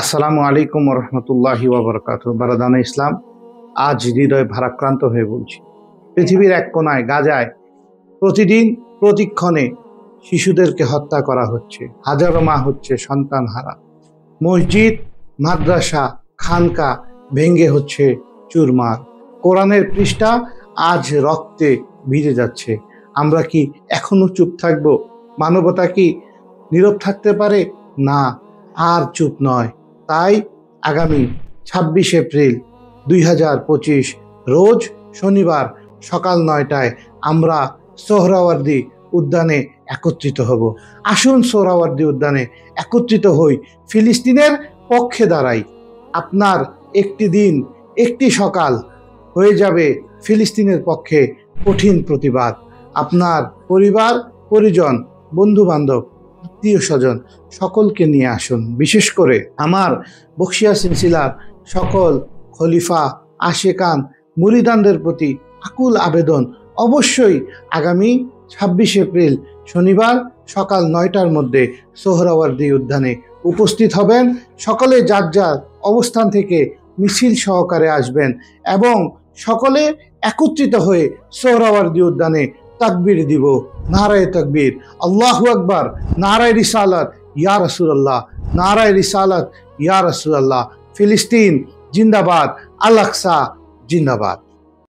আসসালামু আলাইকুম রহমতুল্লাহি ওয়াবারাকাতুহু। বারাদানে ইসলাম, আজ হৃদয় ভারাক্রান্ত হয়ে বলছি, পৃথিবীর এক কোনায় গাজায় প্রতিদিন প্রতিক্ষণে শিশুদেরকে হত্যা করা হচ্ছে। হাজারো মা হচ্ছে সন্তান হারা। মসজিদ, মাদ্রাসা, খানকা ভেঙ্গে হচ্ছে চুরমার। কোরআনের পৃষ্ঠা আজ রক্তে ভিজে যাচ্ছে। আমরা কি এখনো চুপ থাকবো? মানবতা কি নীরব থাকতে পারে? না, আর চুপ নয়। তাই আগামী ২৬ এপ্রিল ২০২৫ রোজ শনিবার সকাল ৯টায় আমরা সোহরাওয়ার্দী উদ্যানে একত্রিত হব। আসুন সোহরাওয়ার্দী উদ্যানে একত্রিত হই, ফিলিস্তিনের পক্ষে দাঁড়াই। আপনার একটি দিন, একটি সকাল হয়ে যাবে ফিলিস্তিনের পক্ষে কঠিন প্রতিবাদ। আপনার পরিবার, পরিজন, বন্ধু বান্ধব, আত্মীয় স্বজন সকলকে নিয়ে আসুন। বিশেষ করে আমার বখশিয়া সিলসিলার সকল খলিফা, আশেকান, মুরিদানদের প্রতি আকুল আবেদন, অবশ্যই আগামী ২৬ এপ্রিল শনিবার সকাল ৯টার মধ্যে সোহরাওয়ার্দী উদ্যানে উপস্থিত হবেন। সকলে যার যার অবস্থান থেকে মিছিল সহকারে আসবেন এবং সকলে একত্রিত হয়ে সোহরাওয়ার্দী উদ্যানে তাকবীর দিব। নারায়ে তাকবীর, আল্লাহু আকবার, নারায়ে রিসালাত ইয়া রাসূলুল্লাহ, নারায়ে রিসালাত ইয়া রাসূলুল্লাহ। ফিলিস্তিন জিন্দাবাদ, আল আকসা জিন্দাবাদ।